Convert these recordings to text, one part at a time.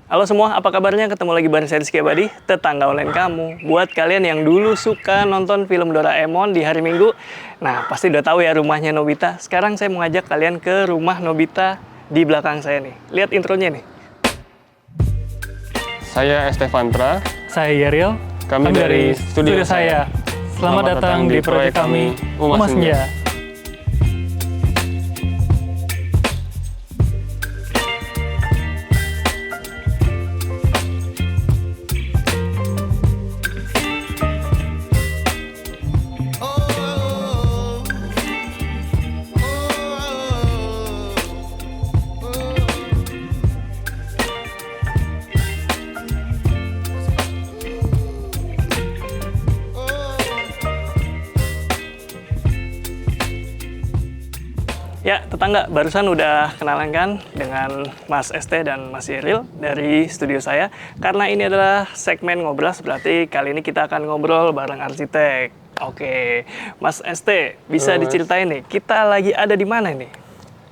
Halo semua, apa kabarnya? Ketemu lagi bareng saya Rizky Abadi, tetangga online kamu. Buat kalian yang dulu suka nonton film Doraemon di hari Minggu, nah pasti udah tahu ya rumahnya Nobita. Sekarang saya mau ngajak kalian ke rumah Nobita di belakang saya nih. Lihat intronya nih. Saya Estefantra. Saya Yeriel. Kami dari studio saya. Selamat datang di proyek kami, Uma Senja. Ya, tetangga, barusan udah kenalan kan dengan Mas ST dan Mas Yeril dari studio saya. Karena ini adalah segmen ngobras, berarti kali ini kita akan ngobrol bareng arsitek. Oke, Mas ST, bisa diceritain nih, kita lagi ada di mana nih?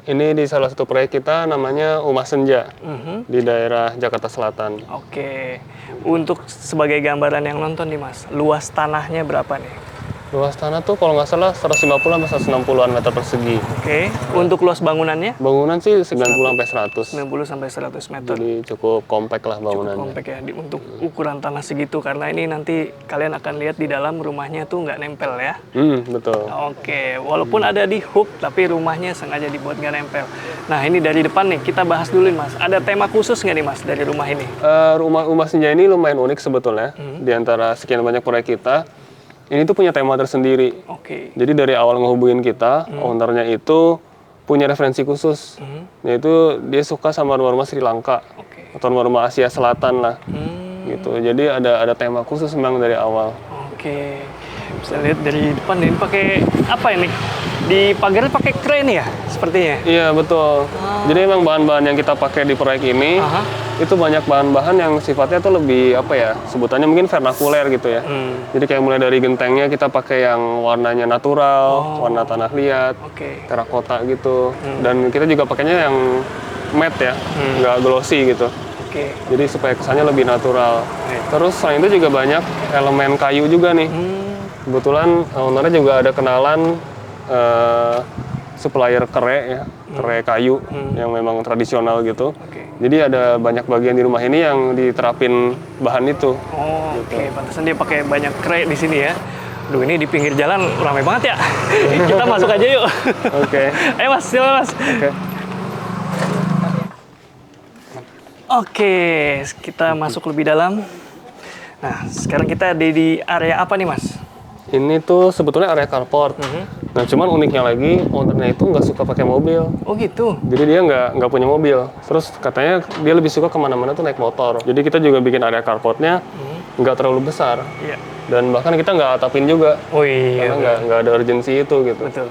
Ini di salah satu proyek kita namanya Uma Senja di daerah Jakarta Selatan. Oke, untuk sebagai gambaran yang nonton nih Mas, luas tanahnya berapa nih? Luas tanah tuh kalau nggak salah 150 sampai 160-an meter persegi. Oke, untuk luas bangunannya? Bangunan sih 90 sampai 100. 90 sampai 100 meter. Jadi cukup kompak lah bangunannya. Cukup kompak ya untuk ukuran tanah segitu, karena ini nanti kalian akan lihat di dalam rumahnya tuh nggak nempel ya. Betul. Oke, walaupun ada di hook tapi rumahnya sengaja dibuat nggak nempel. Nah ini dari depan nih kita bahas dulu nih Mas. Ada tema khusus nggak nih Mas dari rumah ini? Rumah Uma Senja ini lumayan unik sebetulnya. Di antara sekian banyak proyek kita, ini tuh punya tema tersendiri. Oke. Jadi dari awal ngehubungin kita, ownernya itu punya referensi khusus. Yaitu dia suka sama rumah-rumah Sri Lanka. Atau rumah-rumah Asia Selatan lah. Gitu. Jadi ada tema khusus memang dari awal. Oke. Bisa lihat dari depan ini pakai apa ini? Di pagarnya pakai kren ya sepertinya. Iya, betul. Jadi memang bahan-bahan yang kita pakai di proyek ini itu banyak bahan-bahan yang sifatnya tuh lebih apa ya? Sebutannya mungkin vernakuler gitu ya. Jadi kayak mulai dari gentengnya kita pakai yang warnanya natural, warna tanah liat, terakota gitu. Dan kita juga pakainya yang matte ya, nggak glossy gitu. Jadi supaya kesannya lebih natural. Terus selain itu juga banyak elemen kayu juga nih. Kebetulan ownernya juga ada kenalan supplier kere ya, kere kayu yang memang tradisional gitu. Jadi ada banyak bagian di rumah ini yang diterapin bahan itu. Oke, pantesan dia pakai banyak kere di sini ya. Duh, ini di pinggir jalan ramai banget ya. Kita masuk aja yuk. Oke. Ayo Mas, silakan Mas. Oke, kita masuk lebih dalam. Nah, sekarang kita ada di area apa nih Mas? Ini tuh sebetulnya area carport. Nah, cuman uniknya lagi, ownernya itu nggak suka pakai mobil. Oh gitu? Jadi dia nggak punya mobil. Terus katanya dia lebih suka kemana-mana tuh naik motor. Jadi kita juga bikin area carportnya nggak terlalu besar. Iya. Dan bahkan kita nggak atapin juga. Oh iya. Karena nggak ada urgensi itu gitu. Betul.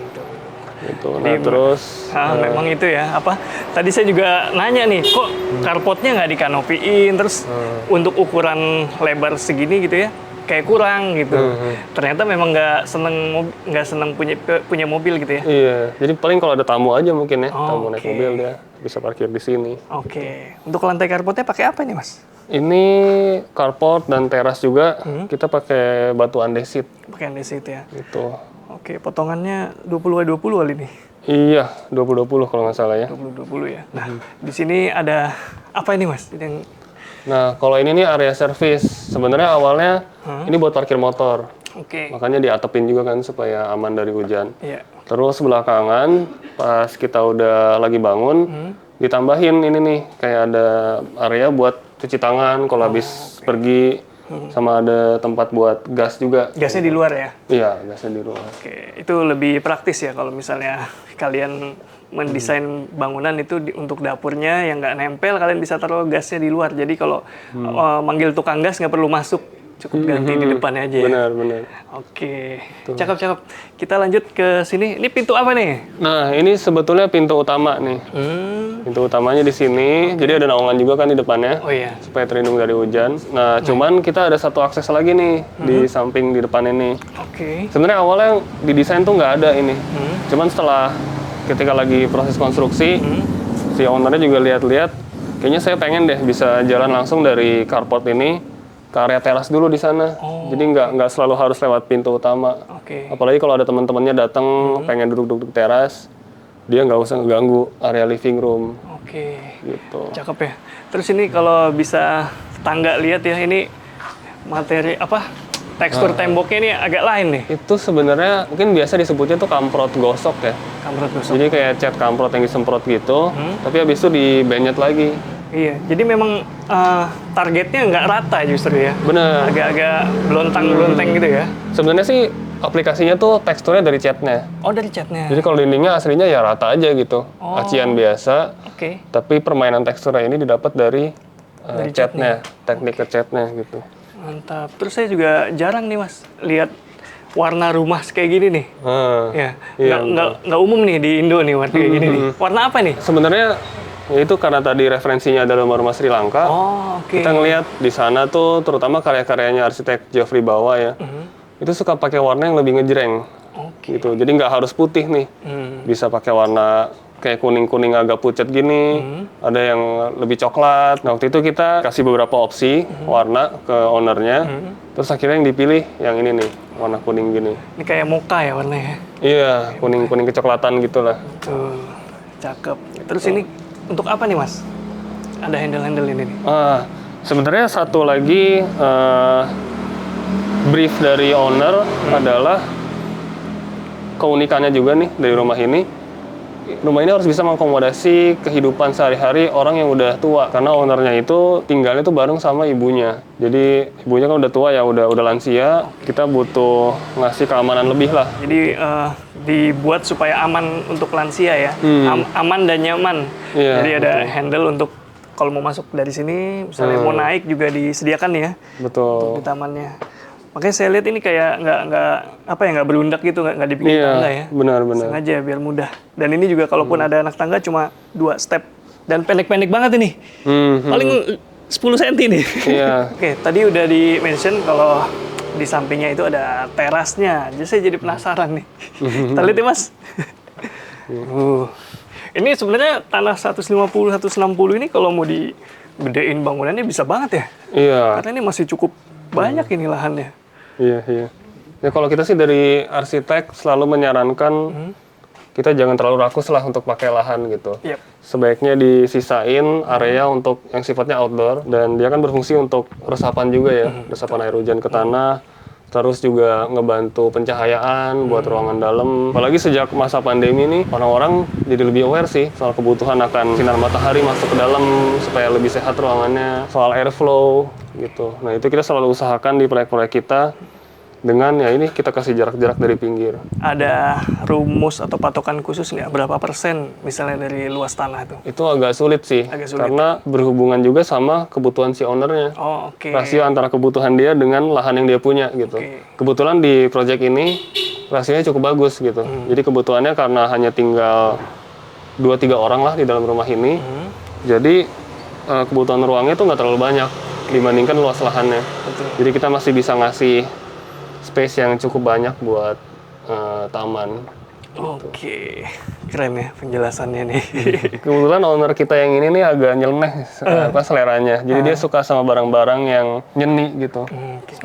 Gitu. Nah, terus memang itu ya, apa? Tadi saya juga nanya nih, kok carportnya nggak dikanopiin, terus untuk ukuran lebar segini gitu ya, kayak kurang gitu. Ternyata memang nggak seneng punya mobil gitu ya. Iya, jadi paling kalau ada tamu aja mungkin ya, tamu naik mobil dia bisa parkir di sini. Oke. Untuk lantai carportnya pakai apa nih Mas? Ini carport dan teras juga kita pakai batu andesit. Pakai andesit ya. Gitu. Oke, potongannya 20x20 kali ini. Iya, 20-20 kalau nggak salah ya. 20-20 ya. Nah, di sini ada apa ini Mas? Nah, kalau ini nih area service. Sebenarnya awalnya ini buat parkir motor. Makanya diatepin juga kan supaya aman dari hujan. Iya. Terus belakangan pas kita udah lagi bangun, ditambahin ini nih kayak ada area buat cuci tangan kalau habis pergi. Sama ada tempat buat gas juga. Gasnya di luar ya? Iya, gasnya di luar. Oke, itu lebih praktis ya kalau misalnya kalian mendesain bangunan itu untuk dapurnya yang nggak nempel, kalian bisa taruh gasnya di luar. Jadi kalau manggil tukang gas nggak perlu masuk, cukup ganti di depannya aja ya. Benar. Oke, cakep. Kita lanjut ke sini. Ini pintu apa nih? Nah, ini sebetulnya pintu utama nih. Pintu utamanya di sini. Jadi ada naungan juga kan di depannya. Oh iya. Supaya terlindung dari hujan. Nah, cuman kita ada satu akses lagi nih di samping di depan ini. Sebenarnya awalnya didesain tuh nggak ada ini. Cuman setelah ketika lagi proses konstruksi, si ownernya juga lihat-lihat Kayaknya saya pengen deh bisa jalan langsung dari carport ini ke area teras dulu di sana. Jadi nggak selalu harus lewat pintu utama. Apalagi kalau ada teman-temannya datang pengen duduk-duduk teras, dia nggak usah ngeganggu area living room. Gitu. Cakep ya. Terus ini kalau bisa tangga lihat ya, ini materi apa? Tekstur temboknya ini agak lain nih. Itu sebenarnya mungkin biasa disebutnya tuh kamprot gosok ya. Kamprot gosok. Jadi kayak cat kamprot yang disemprot gitu, tapi habis itu di-benyet lagi. Iya, jadi memang targetnya nggak rata justru ya. Bener. Agak-agak belontang-belonteng gitu ya. Sebenarnya sih aplikasinya tuh teksturnya dari catnya. Oh, dari catnya. Jadi kalau dindingnya aslinya ya rata aja gitu. Acian biasa. Tapi permainan teksturnya ini didapat dari catnya, teknik catnya gitu. Mantap. Terus saya juga jarang nih Mas lihat warna rumah kayak gini nih. Nggak umum nih di Indo nih warna kayak gini nih. Warna apa nih? Sebenarnya itu karena tadi referensinya adalah rumah Sri Lanka. Kita ngelihat di sana tuh terutama karya-karyanya arsitek Geoffrey Bawa ya. Itu suka pakai warna yang lebih ngejreng. Gitu. Jadi nggak harus putih nih. Bisa pakai warna kayak kuning-kuning agak pucat gini, ada yang lebih coklat. Nah, waktu itu kita kasih beberapa opsi warna ke ownernya, terus akhirnya yang dipilih yang ini nih, warna kuning gini. Ini kayak mocha ya warnanya? Iya, kuning-kuning kecoklatan gitulah. Tuh, cakep. Terus ini untuk apa nih Mas? Ada handle-handle ini nih? Sebenarnya satu lagi brief dari owner adalah keunikannya juga nih dari rumah ini. Rumah ini harus bisa mengakomodasi kehidupan sehari-hari orang yang udah tua, karena ownernya itu tinggalnya tuh bareng sama ibunya. Jadi ibunya kan udah tua ya, udah lansia. Kita butuh ngasih keamanan lebih lah. Jadi dibuat supaya aman untuk lansia ya, aman dan nyaman. Jadi ada handle untuk kalau mau masuk dari sini, misalnya mau naik juga disediakan ya. Betul. Untuk di tamannya. Makanya saya lihat ini kayak nggak berundak gitu, nggak dibikin tangga ya. Benar. Sengaja biar mudah. Dan ini juga kalaupun ada anak tangga cuma 2 step dan pendek-pendek banget ini. Paling 10 cm nih. Iya. Oke, tadi udah di-mention kalau di sampingnya itu ada terasnya. Jadi saya jadi penasaran nih. Kita lihat ya, Mas. Ini sebenarnya tanah 150-160 ini kalau mau digedein bangunannya bisa banget ya. Iya. Karena ini masih cukup banyak ini lahannya. Iya. Ya kalau kita sih dari arsitek selalu menyarankan kita jangan terlalu rakus lah untuk pakai lahan gitu. Sebaiknya disisain area untuk yang sifatnya outdoor, dan dia kan berfungsi untuk resapan juga ya, resapan air hujan ke tanah, terus juga ngebantu pencahayaan buat ruangan dalam. Apalagi sejak masa pandemi nih, orang-orang jadi lebih aware sih soal kebutuhan akan sinar matahari masuk ke dalam supaya lebih sehat ruangannya, soal airflow gitu. Nah itu kita selalu usahakan di proyek-proyek kita dengan ya ini kita kasih jarak-jarak dari pinggir. Ada rumus atau patokan khusus nggak? Berapa persen misalnya dari luas tanah itu? Itu agak sulit sih, karena berhubungan juga sama kebutuhan si ownernya. Rasio antara kebutuhan dia dengan lahan yang dia punya gitu. Kebetulan di proyek ini rasionya cukup bagus gitu. Jadi kebutuhannya karena hanya tinggal 2-3 orang lah di dalam rumah ini. Jadi kebutuhan ruangnya tuh nggak terlalu banyak dibandingkan luas lahannya. Jadi kita masih bisa ngasih space yang cukup banyak buat taman. Oke, keren ya penjelasannya nih. Kebetulan owner kita yang ini nih agak nyeleneh seleranya. Jadi dia suka sama barang-barang yang nyeni gitu.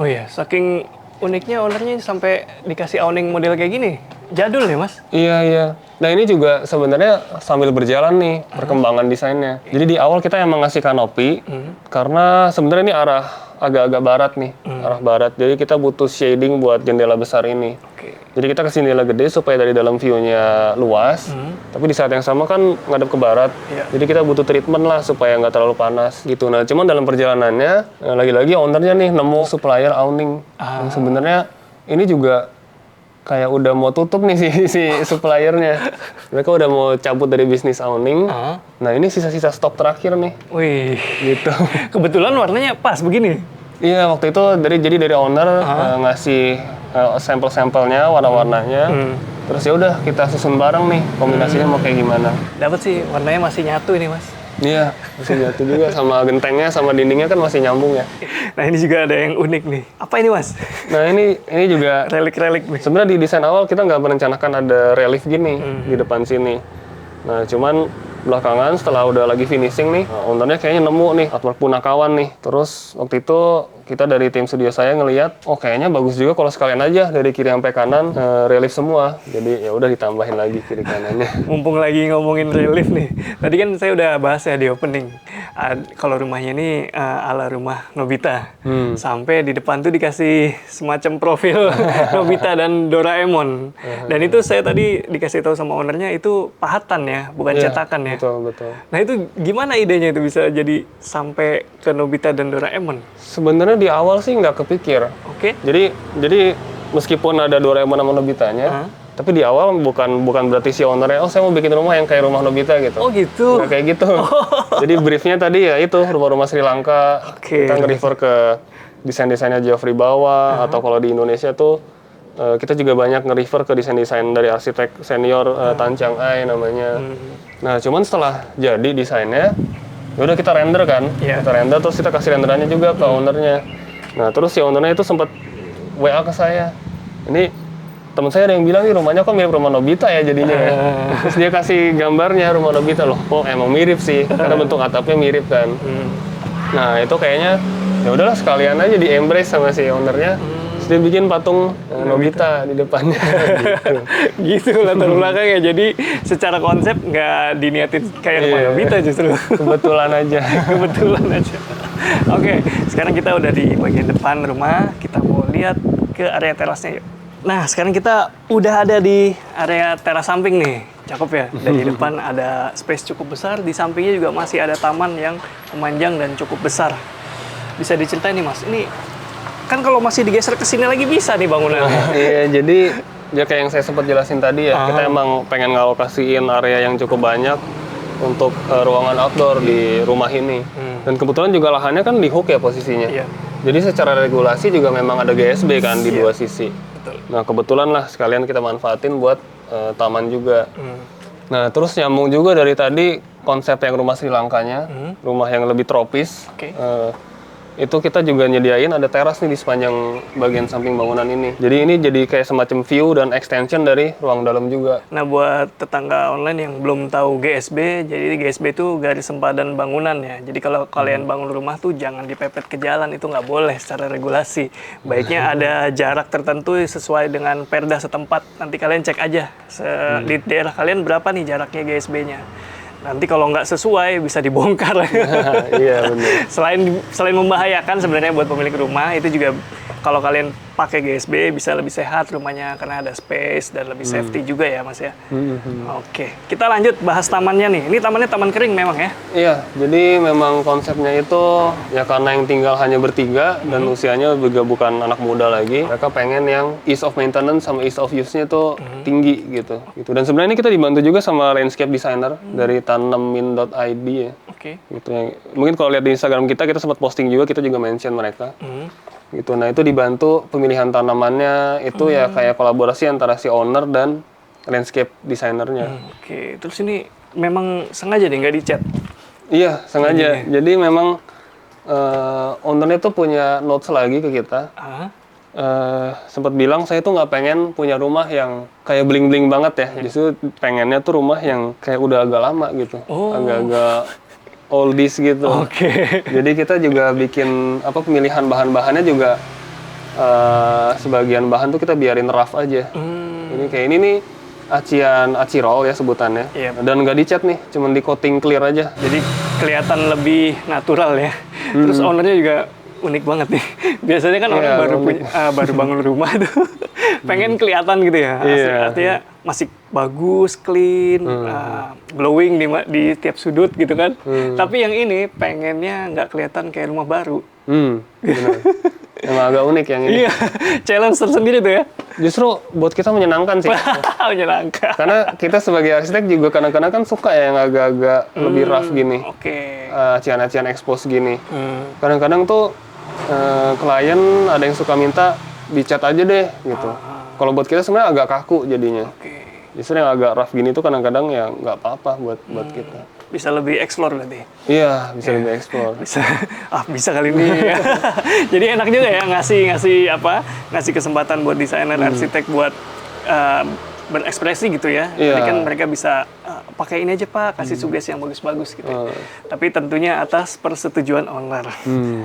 Oh iya, saking uniknya ownernya sampai dikasih awning model kayak gini. Jadul ya, Mas? Iya. Nah ini juga sebenarnya sambil berjalan nih perkembangan desainnya. Jadi di awal kita emang ngasih kanopi karena sebenarnya ini arah agak-agak barat nih, arah barat. Jadi kita butuh shading buat jendela besar ini. Jadi kita kasih jendela gede supaya dari dalam view-nya luas, tapi di saat yang sama kan ngadep ke barat. Jadi kita butuh treatment lah supaya nggak terlalu panas gitu. Nah cuman dalam perjalanannya, lagi-lagi ownernya nih nemu supplier awning. Yang sebenarnya ini juga kayak udah mau tutup nih si suppliernya. Mereka udah mau cabut dari bisnis awning. Nah ini sisa-sisa stok terakhir nih. Wih, gitu. Kebetulan warnanya pas begini. Iya, waktu itu dari owner ngasih sampel-sampelnya, warna-warnanya. Terus ya udah kita susun bareng nih kombinasinya mau kayak gimana. Dapat sih, warnanya masih nyatu ini, Mas. Iya, masih nyatu juga sama gentengnya, sama dindingnya kan masih nyambung ya. Nah ini juga ada yang unik nih. Apa ini, Mas? Nah ini juga relik-relik nih. Sebenarnya di desain awal kita nggak merencanakan ada relief gini di depan sini. Nah cuman belakangan setelah udah lagi finishing nih, ownernya kayaknya nemu nih artwork Punakawan nih. Terus waktu itu kita dari tim studio saya ngelihat, oh kayaknya bagus juga kalau sekalian aja dari kiri sampai kanan relief semua. Jadi ya udah ditambahin lagi kiri kanannya. Mumpung lagi ngomongin relief nih, tadi kan saya udah bahas ya di opening. Kalau rumahnya ini ala rumah Nobita, sampai di depan tuh dikasih semacam profil Nobita dan Doraemon. Dan itu saya tadi dikasih tahu sama ownernya itu pahatan ya, bukan cetakan ya. Betul. Nah itu gimana idenya itu bisa jadi sampai ke Nobita dan Doraemon? Sebenarnya di awal sih nggak kepikir. Oke. Jadi meskipun ada Doraemon sama Nobitanya, tapi di awal bukan berarti si ownernya, oh saya mau bikin rumah yang kayak rumah Nobita gitu. Oh gitu. Nggak kayak gitu. Jadi briefnya tadi ya itu rumah-rumah Sri Lanka. Kita nge-refer ke desain-desainnya Geoffrey Bawa, atau kalau di Indonesia tuh kita juga banyak nge-refer ke desain-desain dari arsitek senior Tan Chang Ai namanya. Nah cuman setelah jadi desainnya, ya udah kita render kan, kita render terus kita kasih renderannya juga ke ownernya. Nah terus si ownernya itu sempat WA ke saya, ini teman saya ada yang bilang nih rumahnya kok mirip rumah Nobita ya jadinya ya. Terus dia kasih gambarnya rumah Nobita loh, oh emang mirip sih karena bentuk atapnya mirip kan. Nah itu kayaknya ya udahlah sekalian aja di embrace sama si ownernya. Terus dia bikin patung Nobita di depannya. Gitu latar belakangnya. Jadi secara konsep nggak diniatin kayak rumah Nobita justru. Kebetulan aja. Oke, sekarang kita udah di bagian depan rumah. Kita mau lihat ke area terasnya yuk. Nah, sekarang kita udah ada di area teras samping nih. Cakep ya. Dari depan ada space cukup besar. Di sampingnya juga masih ada taman yang memanjang dan cukup besar. Bisa diceritain nih Mas, ini kan kalau masih digeser ke sini lagi bisa nih bangunannya. Iya, jadi ya kayak yang saya sempat jelasin tadi ya, kita emang pengen ngalokasiin area yang cukup banyak untuk ruangan outdoor di rumah ini. Dan kebetulan juga lahannya kan di hook ya posisinya. Jadi secara regulasi juga memang ada GSB kan di dua sisi. Betul. Nah kebetulan lah sekalian kita manfaatin buat taman juga. Nah terus nyambung juga dari tadi konsep yang rumah Sri Lankanya, rumah yang lebih tropis. Itu kita juga nyediain ada teras nih di sepanjang bagian samping bangunan ini. Jadi ini jadi kayak semacam view dan extension dari ruang dalam juga. Nah buat tetangga online yang belum tahu GSB, jadi GSB itu garis sempadan bangunan ya. Jadi kalau kalian bangun rumah tuh jangan dipepet ke jalan, itu nggak boleh secara regulasi. Baiknya ada jarak tertentu sesuai dengan perda setempat. Nanti kalian cek aja di daerah kalian berapa nih jaraknya GSB-nya. Nanti kalau nggak sesuai bisa dibongkar. Iya benar. Selain membahayakan sebenarnya buat pemilik rumah, itu juga kalau kalian pakai GSB bisa lebih sehat rumahnya karena ada space dan lebih safety juga ya Mas ya. Oke, kita lanjut bahas tamannya nih. Ini tamannya taman kering memang ya? Iya, jadi memang konsepnya itu ya karena yang tinggal hanya bertiga dan usianya juga bukan anak muda lagi. Mereka pengen yang ease of maintenance sama ease of use-nya tuh tinggi gitu. Dan sebenarnya ini kita dibantu juga sama landscape designer dari tanemin.id ya. Oke. Gitu ya. Mungkin kalau lihat di Instagram kita sempat posting juga, kita juga mention mereka. Gitu. Nah itu dibantu pemilihan tanamannya itu ya kayak kolaborasi antara si owner dan landscape desainernya. Oke, terus ini memang sengaja deh nggak dicat? Iya sengaja. Jadi memang ownernya tuh punya notes lagi ke kita. Sempat bilang saya tuh nggak pengen punya rumah yang kayak bling-bling banget ya. Justru pengennya tuh rumah yang kayak udah agak lama gitu, agak-agak oldies gitu. Jadi kita juga bikin pemilihan bahan-bahannya juga sebagian bahan tuh kita biarin rough aja. Ini kayak ini nih acirol ya sebutannya. Dan nggak dicat nih, cuman di coating clear aja. Jadi kelihatan lebih natural ya. Terus ownernya juga unik banget nih. Biasanya kan orang baru bangun rumah tuh pengen kelihatan gitu ya. Artinya masih bagus, clean, glowing di tiap sudut gitu kan. Tapi yang ini pengennya nggak kelihatan kayak rumah baru. Benar. Emang agak unik yang ini. Iya, challenge tersendiri tuh ya. Justru buat kita menyenangkan sih. Menyenangkan. Karena kita sebagai arsitek juga kadang-kadang kan suka ya yang agak-agak lebih rough gini. Acian-acian expose gini. Kadang-kadang tuh klien ada yang suka minta dicat aja deh gitu. Kalau buat kita sebenarnya agak kaku jadinya. Justru yang agak rough gini tuh kadang-kadang ya nggak apa-apa buat kita. Bisa lebih explore berarti? Iya, bisa lebih explore. Bisa kali ini. Jadi enak juga ya ngasih kesempatan buat desainer arsitek buat berekspresi gitu ya. Jadi kan mereka bisa pakai ini aja Pak, kasih sugesti yang bagus-bagus gitu. Tapi tentunya atas persetujuan owner.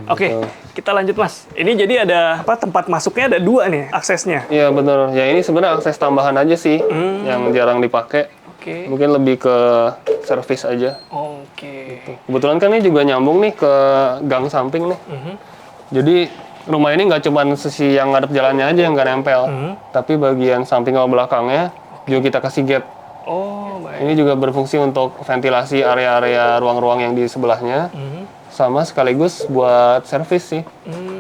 Oke, kita lanjut Mas. Ini jadi ada tempat masuknya ada 2 nih aksesnya. Iya benar. Ya ini sebenarnya akses tambahan aja sih yang jarang dipakai. Mungkin lebih ke servis aja. Gitu. Kebetulan kan ini juga nyambung nih ke gang samping nih. Jadi rumah ini nggak cuma sisi yang ngadep jalannya aja yang nggak nempel, tapi bagian samping sama belakangnya juga kita kasih gap. Baik. Ini juga berfungsi untuk ventilasi area-area ruang-ruang yang di sebelahnya, sama sekaligus buat servis sih.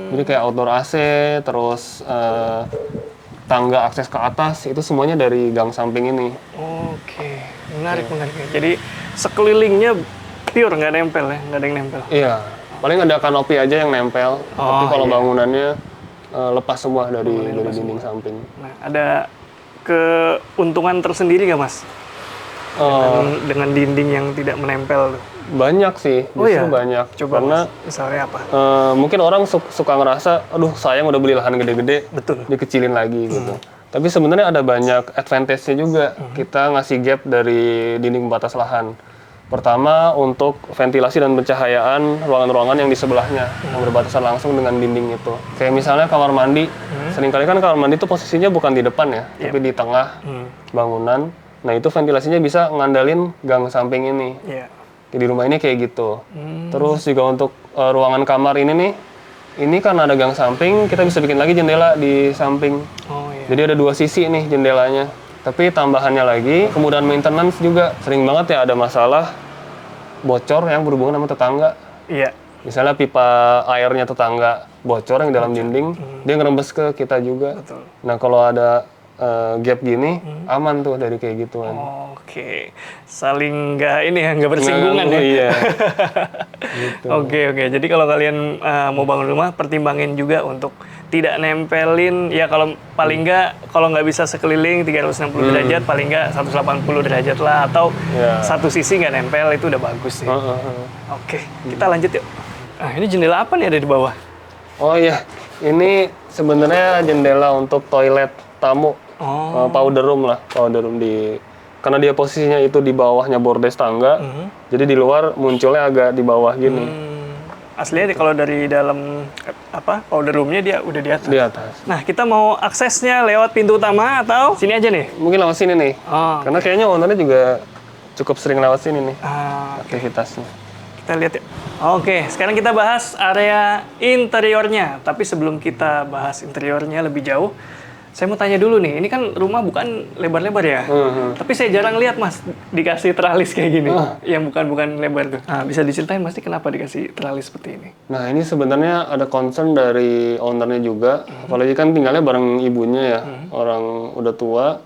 Jadi kayak outdoor AC, terus tangga akses ke atas, itu semuanya dari gang samping ini. Menarik. Jadi sekelilingnya pure nggak nempel ya, nggak ada yang nempel. Iya. Paling ada kanopi aja yang nempel, tapi kalau bangunannya lepas semua dari dinding samping. Nah, ada keuntungan tersendiri nggak Mas? Dengan dinding yang tidak menempel? Banyak sih, justru banyak. Coba karena Mas, misalnya apa? Mungkin orang suka ngerasa, aduh sayang udah beli lahan gede-gede, dikecilin lagi gitu. Tapi sebenarnya ada banyak advantage-nya juga. Kita ngasih gap dari dinding batas lahan. Pertama, untuk ventilasi dan pencahayaan ruangan-ruangan yang di sebelahnya, yang berbatasan langsung dengan dinding itu. Kayak misalnya kamar mandi, seringkali kan kamar mandi itu posisinya bukan di depan ya, tapi di tengah bangunan. Nah itu ventilasinya bisa ngandalin gang samping ini. Di rumah ini kayak gitu. Terus juga untuk ruangan kamar ini nih, ini kan ada gang samping, kita bisa bikin lagi jendela di samping. Jadi ada 2 sisi nih jendelanya. Tapi tambahannya lagi, kemudahan maintenance juga. Sering banget ya ada masalah bocor yang berhubungan sama tetangga. Misalnya pipa airnya tetangga bocor yang dalam dinding, dia ngerembes ke kita juga. Nah kalau ada gap gini, aman tuh dari kayak gituan. Saling nggak bersinggungan ya. Iya. Gitu. Oke. Jadi kalau kalian mau bangun rumah, pertimbangin juga untuk tidak nempelin, ya kalau paling kalau nggak bisa sekeliling 360 derajat, paling nggak 180 derajat lah, atau satu sisi nggak nempel, itu udah bagus sih. Oke, kita lanjut yuk. Ini jendela apa nih ada di bawah? Oh iya, ini sebenarnya jendela untuk toilet tamu. Powder room karena dia posisinya itu di bawahnya bordes tangga, jadi di luar munculnya agak di bawah gini. Aslinya kalau dari dalam powder roomnya dia udah di atas. Di atas. Nah kita mau aksesnya lewat pintu utama atau sini aja nih? Mungkin lewat sini nih. Karena kayaknya ownernya juga cukup sering lewat sini nih aktivitasnya. Kita lihat ya. Oke, sekarang kita bahas area interiornya. Tapi sebelum kita bahas interiornya lebih jauh, saya mau tanya dulu nih, ini kan rumah bukan lebar-lebar ya, tapi saya jarang lihat Mas dikasih teralis kayak gini, yang bukan lebar tuh. Nah, bisa diceritain Mas kenapa dikasih teralis seperti ini? Nah ini sebenarnya ada concern dari ownernya juga, apalagi kan tinggalnya bareng ibunya ya, orang udah tua,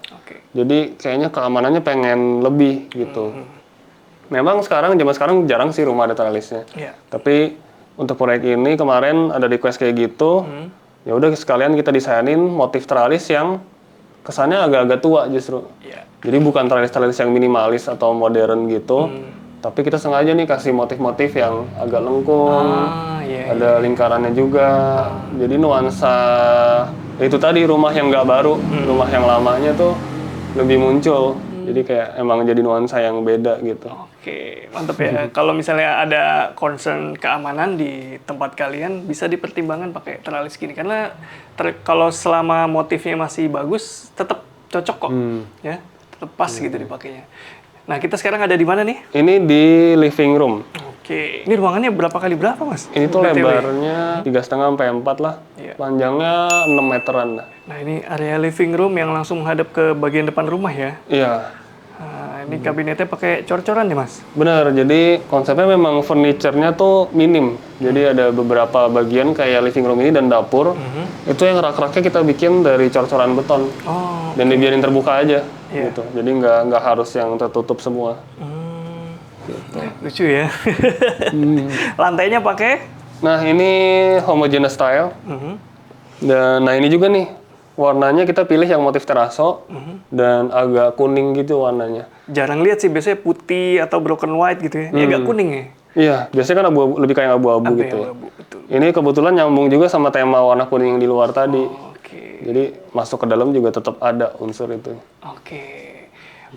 jadi kayaknya keamanannya pengen lebih gitu. Memang zaman sekarang jarang sih rumah ada teralisnya, tapi untuk proyek ini kemarin ada request kayak gitu. Ya udah sekalian kita desainin motif teralis yang kesannya agak-agak tua justru. Jadi bukan teralis-teralis yang minimalis atau modern gitu, tapi kita sengaja nih kasih motif-motif yang agak lengkung, ada lingkarannya juga. Jadi nuansa itu tadi rumah yang nggak baru, rumah yang lamanya tuh lebih muncul. Jadi kayak emang jadi nuansa yang beda gitu. Oke, mantep ya. Kalau misalnya ada concern keamanan di tempat kalian, bisa dipertimbangkan pakai teralis gini. Karena kalau selama motifnya masih bagus, tetap cocok kok. Ya, tetap pas gitu dipakainya. Nah, kita sekarang ada di mana nih? Ini di living room. Oke. Ini ruangannya berapa kali berapa, Mas? Ini tuh lebarnya 3,5 sampai 4 lah. Panjangnya 6 meteran lah. Nah, ini area living room yang langsung menghadap ke bagian depan rumah ya? Iya. Nah, ini kabinetnya pakai cor-coran ya, Mas? Benar, jadi konsepnya memang furniture-nya tuh minim. Jadi ada beberapa bagian kayak living room ini dan dapur. Itu yang rak-raknya kita bikin dari cor-coran beton. Dan dibiarin terbuka aja. Gitu. Jadi nggak harus yang tertutup semua. Gitu. Lucu ya. Lantainya pakai? Nah, ini homogeneous style. Dan nah ini juga nih. Warnanya kita pilih yang motif teraso dan agak kuning gitu warnanya. Jarang lihat sih, biasanya putih atau broken white gitu ya. Ini agak kuning ya? Iya, biasanya kan lebih kayak abu-abu gitu ya. Ini kebetulan nyambung juga sama tema warna kuning yang di luar tadi. Oke. Jadi masuk ke dalam juga tetap ada unsur itu. Oke.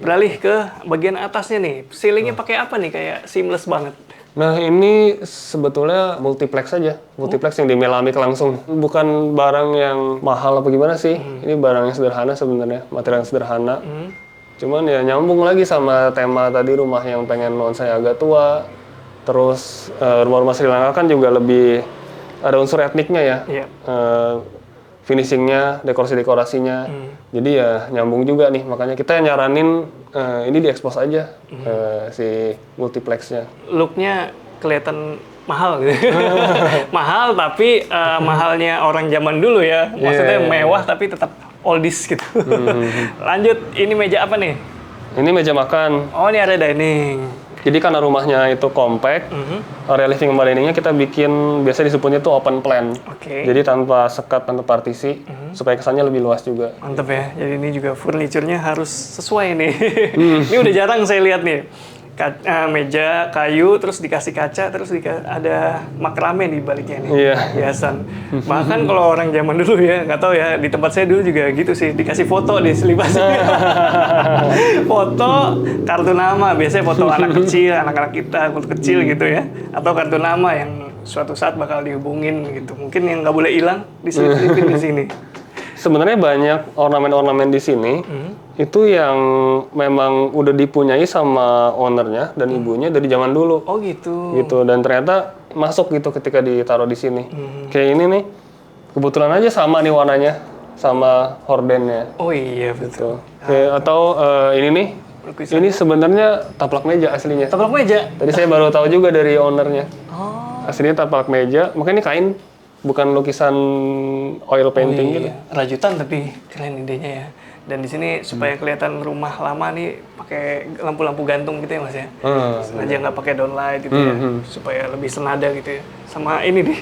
Beralih ke bagian atasnya nih. Ceilingnya pakai apa nih? Kayak seamless banget. Nah ini sebetulnya multiplex aja, multiplex yang di melamik langsung. Bukan barang yang mahal apa gimana sih, ini barang yang sederhana sebenarnya, material yang sederhana. Cuman ya nyambung lagi sama tema tadi rumah yang pengen nuansa agak tua. Terus rumah-rumah Sri Lanka kan juga lebih ada unsur etniknya ya. Iya. Finishingnya, dekorasinya. Jadi ya nyambung juga nih, makanya kita nyaranin ini diekspos aja si multiplexnya. Looknya kelihatan mahal gitu. Mahal tapi mahalnya orang zaman dulu ya. Maksudnya mewah tapi tetap oldies gitu. Lanjut, ini meja apa nih? Ini meja makan. Oh, ini area dining. Jadi karena rumahnya itu compact, area living sama diningnya kita bikin, biasa disebutnya itu open plan. Oke. Jadi tanpa sekat, tanpa partisi, supaya kesannya lebih luas juga. Mantep ya, jadi ini juga furniturnya harus sesuai nih. Ini udah jarang saya lihat nih. Meja kayu, terus dikasih kaca, terus ada makrame di baliknya nih. Iya. Hiasan. Bahkan kalau orang zaman dulu ya, nggak tahu ya, di tempat saya dulu juga gitu sih, dikasih foto di selipasnya. Foto, kartu nama, biasanya foto anak kecil, anak-anak kita, foto kecil gitu ya. Atau kartu nama yang suatu saat bakal dihubungin gitu. Mungkin yang nggak boleh hilang, diselip-selipin di sini. Sebenarnya banyak ornamen-ornamen di sini itu yang memang udah dipunyai sama ownernya dan ibunya dari zaman dulu. Oh gitu. Gitu, dan ternyata masuk gitu ketika ditaruh di sini. Kayak ini nih, kebetulan aja sama nih warnanya, sama hordennya. Oh iya betul. Kayak, atau ini nih, ini sebenarnya taplak meja aslinya. Taplak meja? Tadi saya baru tahu juga dari ownernya. Oh. Aslinya taplak meja, makanya ini kain. Bukan lukisan oil painting gitu. Rajutan tapi keren idenya ya. Dan di sini supaya kelihatan rumah lama nih pakai lampu-lampu gantung gitu ya Mas ya. Sengaja nggak pakai downlight gitu ya. Supaya lebih senada gitu ya. Sama ini nih,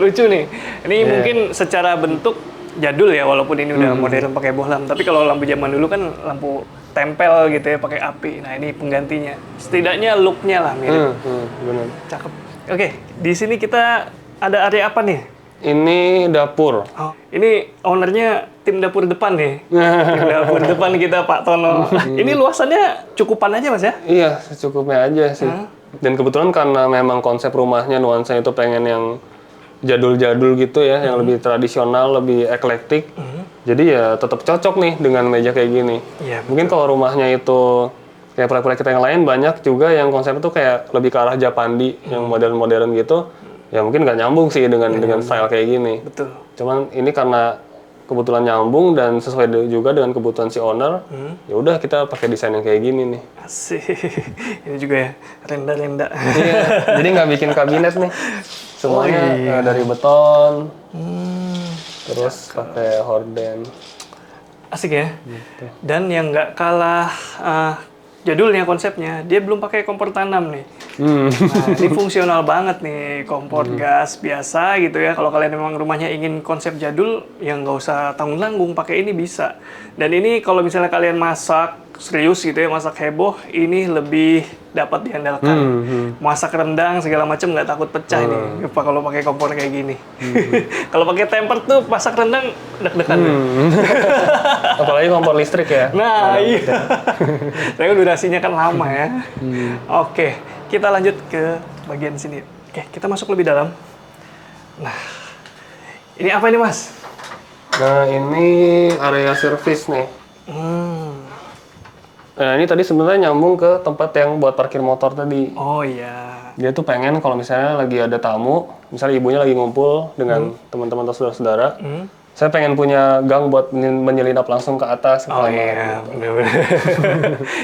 lucu nih. Ini mungkin secara bentuk jadul ya walaupun ini udah modern pakai bohlam. Tapi kalau lampu zaman dulu kan lampu tempel gitu ya pakai api. Nah ini penggantinya. Setidaknya looknya lah mirip. Benar. Cakep. Oke, di sini kita ada area apa nih? Ini dapur. Oh, ini ownernya tim dapur depan nih. Tim dapur depan kita Pak Tono. Ini luasannya cukupan aja Mas ya? Iya, secukupnya aja sih. Dan kebetulan karena memang konsep rumahnya nuansanya itu pengen yang jadul-jadul gitu ya, yang lebih tradisional, lebih eklektik. Jadi ya tetap cocok nih dengan meja kayak gini. Iya. Mungkin kalau rumahnya itu kayak proyek-proyek kita yang lain banyak juga yang konsep itu kayak lebih ke arah Japandi, yang modern-modern gitu. Ya mungkin nggak nyambung sih dengan style kayak gini. Betul. Cuman ini karena kebetulan nyambung dan sesuai juga dengan kebutuhan si owner, ya udah kita pakai desain yang kayak gini nih. Asik. Ini juga ya renda-renda. Iya, jadi nggak bikin kabinet nih. Semuanya dari beton, terus pakai horden. Asik ya. Dan yang nggak kalah jadulnya konsepnya, dia belum pakai kompor tanam nih. Nah, ini fungsional banget nih, kompor gas biasa gitu ya. Kalau kalian memang rumahnya ingin konsep jadul, ya nggak usah tanggung-tanggung, pakai ini bisa. Dan ini kalau misalnya kalian masak serius gitu ya, masak heboh, ini lebih dapat diandalkan. Masak rendang segala macam nggak takut pecah nih, kalau pakai kompor kayak gini. Kalau pakai temper tuh masak rendang deg-degan. Apalagi kompor listrik ya. Nah iya, tapi durasinya kan lama ya. Oke, kita lanjut ke bagian sini. Oke, kita masuk lebih dalam. Nah, ini apa ini Mas? Nah ini area service nih. Nah ini tadi sebenarnya nyambung ke tempat yang buat parkir motor tadi. Oh iya. Dia tuh pengen kalau misalnya lagi ada tamu, misalnya ibunya lagi ngumpul dengan teman-teman atau saudara-saudara, saya pengen punya gang buat menyelinap langsung ke atas. Oh iya, benar-benar.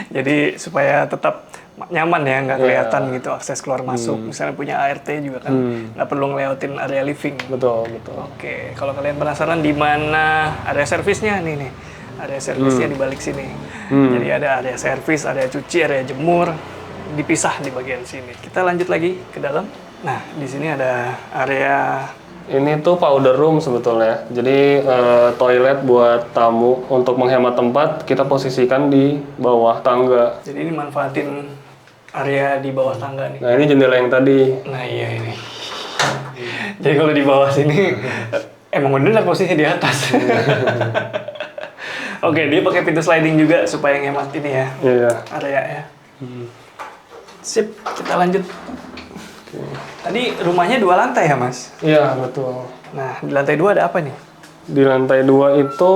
Jadi supaya tetap nyaman ya, nggak kelihatan gitu akses keluar masuk. Misalnya punya ART juga kan, nggak perlu ngelewatin area living. Betul, betul. Oke, kalau kalian penasaran di mana area servisnya nih. Area servisnya di balik sini. Jadi ada area servis, area cuci, area jemur, dipisah di bagian sini. Kita lanjut lagi ke dalam. Nah, di sini ada area. Ini tuh powder room sebetulnya. Jadi toilet buat tamu untuk menghemat tempat kita posisikan di bawah tangga. Jadi ini manfaatin area di bawah tangga nih. Nah ini jendela yang tadi. Nah iya ini. Jadi kalau di bawah sini Emang bener posisinya di atas. Oke, dia pakai pintu sliding juga supaya ngemat ini ya. Iya. Area ya. Sip, kita lanjut. Tadi rumahnya 2 lantai ya, Mas? Iya, betul. Nah, di lantai 2 ada apa nih? Di lantai 2 itu,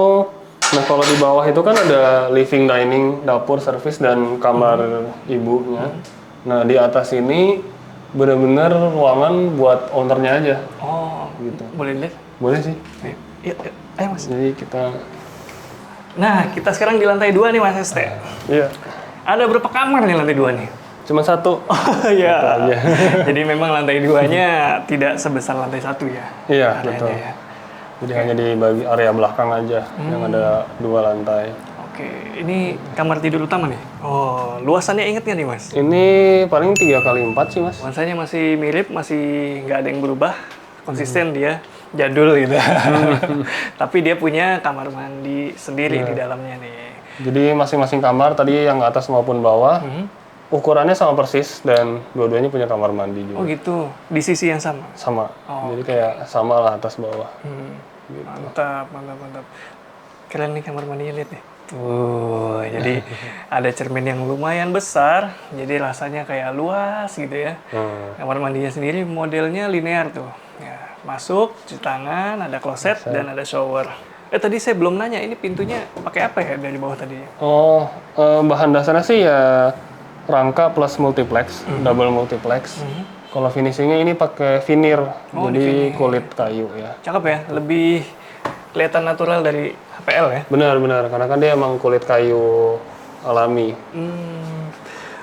nah kalau di bawah itu kan ada living, dining, dapur, service, dan kamar ibunya. Nah, di atas ini benar-benar ruangan buat ownernya aja. Oh, Gitu. boleh lihat? Boleh sih. Ayo, yuk. Ayo, Mas. Jadi kita... Nah, kita sekarang di lantai 2 nih, Mas ST. Iya. Ada berapa kamar nih lantai 2 nih? Cuma 1. Oh iya. aja. Jadi memang lantai 2-nya tidak sebesar lantai 1 ya? Iya, Areanya betul. ya. Jadi hanya di bagi area belakang aja yang ada 2 lantai. Oke, ini kamar tidur utama nih? Oh, luasannya inget nggak nih, Mas? Ini paling 3x4 sih, Mas. Luasannya masih mirip, masih nggak ada yang berubah. Konsisten dia, jadul gitu. Tapi dia punya kamar mandi sendiri di dalamnya nih. Jadi masing-masing kamar tadi yang atas maupun bawah ukurannya sama persis dan dua-duanya punya kamar mandi juga. Oh gitu, di sisi yang sama? Sama. Oh, Jadi kayak sama lah atas bawah. Mantap, mantap, mantap. Keren nih kamar mandinya, lihat nih. Jadi ada cermin yang lumayan besar, jadi rasanya kayak luas gitu ya. Kamar mandinya sendiri modelnya linear tuh. Ya, masuk, cuci tangan, ada kloset, dan ada shower. Tadi saya belum nanya, ini pintunya pakai apa ya dari bawah tadi? Oh, bahan dasarnya sih ya rangka plus multiplex, double multiplex. Kalau finishingnya ini pakai veneer, jadi kulit kayu ya. Cakep ya, lebih kelihatan natural dari HPL ya? Benar-benar, karena kan dia emang kulit kayu alami.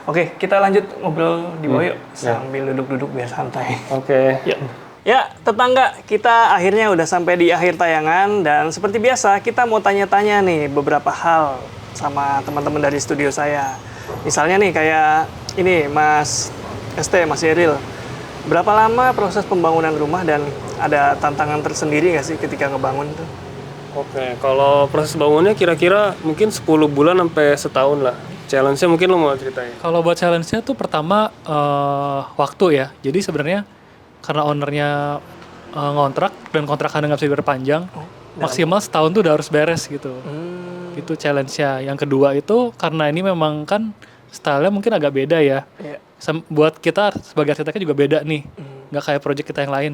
Oke, kita lanjut ngobrol di bawah yuk, sambil duduk-duduk biar santai. Oke. Yuk. Ya, tetangga, kita akhirnya udah sampai di akhir tayangan dan seperti biasa kita mau tanya-tanya nih beberapa hal sama teman-teman dari studio saya. Misalnya nih kayak ini Mas ST, Mas Yeril. Berapa lama proses pembangunan rumah dan ada tantangan tersendiri nggak sih ketika ngebangun tuh? Oke, kalau proses bangunnya kira-kira mungkin 10 bulan sampai setahun lah. Challenge-nya mungkin lo mau ceritain? Kalau buat challenge-nya tuh pertama waktu ya. Jadi sebenarnya karena ownernya ngontrak dan kontrakannya nggak bisa diperpanjang, maksimal setahun tuh udah harus beres gitu. Itu challenge-nya. Yang kedua itu karena ini memang kan style-nya mungkin agak beda ya. Buat kita sebagai arsiteknya juga beda nih. Nggak kayak project kita yang lain.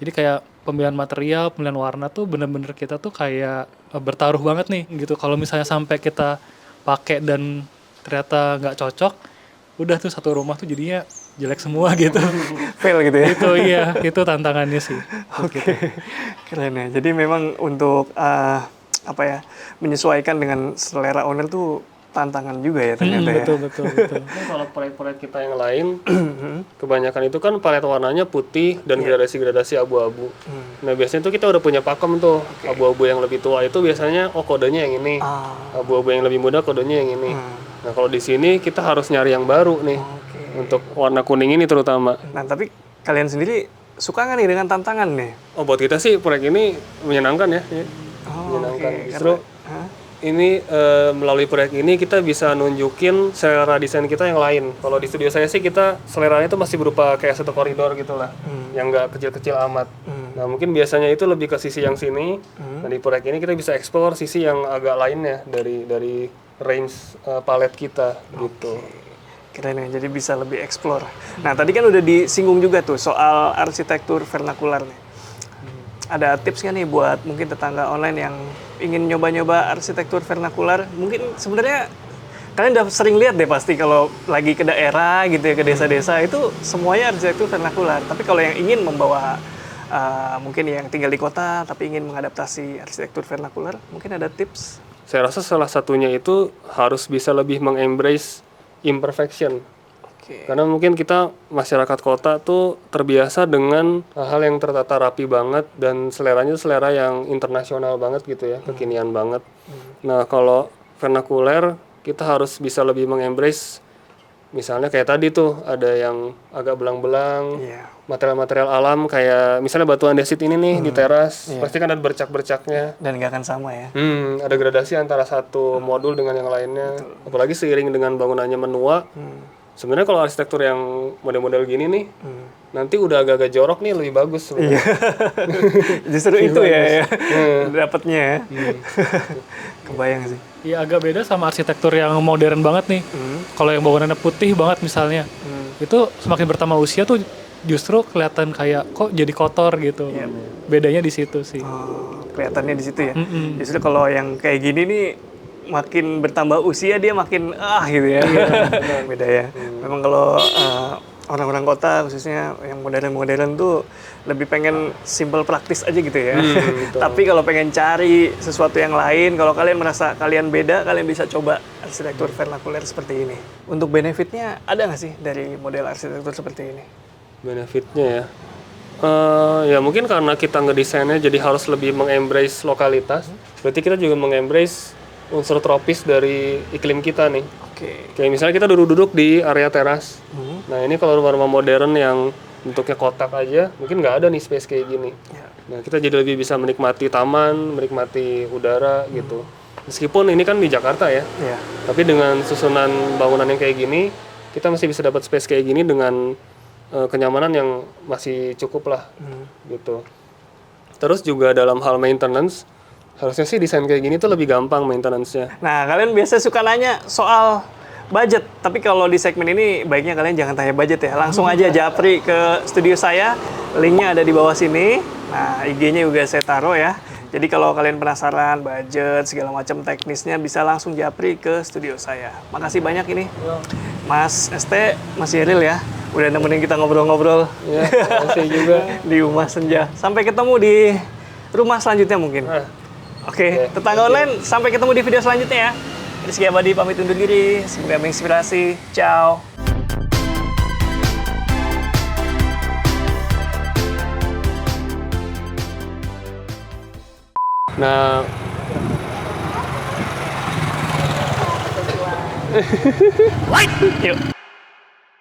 Jadi kayak pemilihan material, pemilihan warna tuh bener-bener kita tuh kayak bertaruh banget nih gitu. Kalau misalnya sampai kita pakai dan ternyata nggak cocok, udah tuh satu rumah tuh jadinya jelek semua gitu. Fail gitu ya? Itu iya, itu tantangannya sih. Oke, keren ya. Jadi memang untuk apa ya, menyesuaikan dengan selera owner tuh tantangan juga ya ternyata ya. Betul. Kalau proyek-proyek kita yang lain, kebanyakan itu kan palet warnanya putih dan gradasi-gradasi abu-abu. Nah biasanya tuh kita udah punya pakem tuh, abu-abu yang lebih tua itu biasanya kodenya yang ini, abu-abu yang lebih muda kodenya yang ini. Nah kalau di sini kita harus nyari yang baru nih, untuk warna kuning ini terutama. Nah tapi kalian sendiri suka nggak nih dengan tantangan nih? Oh buat kita sih proyek ini menyenangkan ya, menyenangkan. Justru ini melalui proyek ini kita bisa nunjukin selera desain kita yang lain. Kalau di studio saya sih kita seleranya itu masih berupa kayak satu koridor gitulah, yang nggak kecil-kecil amat. Nah mungkin biasanya itu lebih ke sisi yang sini. Nah di proyek ini kita bisa explore sisi yang agak lainnya dari range palet kita gitu. Keren ya, jadi bisa lebih explore. Nah tadi kan udah disinggung juga tuh soal arsitektur vernakular nih. Ada tips nggak nih buat mungkin tetangga online yang ingin nyoba-nyoba arsitektur vernakular? Mungkin sebenarnya kalian udah sering lihat deh pasti kalau lagi ke daerah gitu ya, ke desa-desa itu semuanya arsitektur vernakular. Tapi kalau yang ingin membawa mungkin yang tinggal di kota tapi ingin mengadaptasi arsitektur vernakular, mungkin ada tips? Saya rasa salah satunya itu harus bisa lebih mengembrace imperfection. Karena mungkin kita masyarakat kota tuh terbiasa dengan hal yang tertata rapi banget dan seleranya selera yang internasional banget gitu ya, kekinian banget. Nah kalau vernakuler kita harus bisa lebih mengembrace, misalnya kayak tadi tuh ada yang agak belang-belang, material-material alam kayak misalnya batu andesit ini nih di teras, pasti kan ada bercak-bercaknya. Dan nggak akan sama ya? Ada gradasi antara satu modul dengan yang lainnya. Apalagi seiring dengan bangunannya menua. Sebenarnya kalau arsitektur yang model-model gini nih, nanti udah agak-agak jorok nih lebih bagus sebenarnya. Justru itu ya dapatnya ya. Kebayang sih. Iya agak beda sama arsitektur yang modern banget nih. Kalau yang bangunannya putih banget misalnya, itu semakin bertambah usia tuh justru kelihatan kayak kok jadi kotor gitu. Bedanya di situ sih. Kelihatannya di situ ya. Justru kalau yang kayak gini nih makin bertambah usia dia makin gitu ya. Beda ya. Memang kalau orang-orang kota khususnya yang modern-modern tuh lebih pengen simple praktis aja gitu ya. Tapi kalau pengen cari sesuatu yang lain, kalau kalian merasa kalian beda, kalian bisa coba arsitektur vernakuler seperti ini. Untuk benefitnya ada nggak sih dari model arsitektur seperti ini? Benefitnya ya, ya mungkin karena kita ngedesainnya jadi harus lebih mengembrace lokalitas. Berarti kita juga mengembrace unsur tropis dari iklim kita nih. Kayak misalnya kita duduk-duduk di area teras. Nah ini kalau rumah-rumah modern yang bentuknya kotak aja, mungkin nggak ada nih space kayak gini. Nah kita jadi lebih bisa menikmati taman, menikmati udara gitu. Meskipun ini kan di Jakarta ya, tapi dengan susunan bangunan yang kayak gini, kita masih bisa dapat space kayak gini dengan kenyamanan yang masih cukup lah gitu. Terus juga dalam hal maintenance, harusnya sih desain kayak gini tuh lebih gampang maintenance-nya. Nah, kalian biasa suka nanya soal budget, tapi kalau di segmen ini baiknya kalian jangan tanya budget ya. Langsung aja japri ke studio saya, linknya ada di bawah sini. Nah, IG-nya juga saya taruh ya. Jadi kalau kalian penasaran budget, segala macam teknisnya bisa langsung japri ke studio saya. Makasih banyak ini, Mas ST, Mas Yeril ya. Udah nemenin kita ngobrol-ngobrol. Ya, makasih juga. Di rumah senja. Sampai ketemu di rumah selanjutnya mungkin. Oke, tetangga online, sampai ketemu di video selanjutnya ya. Rizky Abadi pamit undur diri, semoga menginspirasi. Ciao. Nah, Yuk.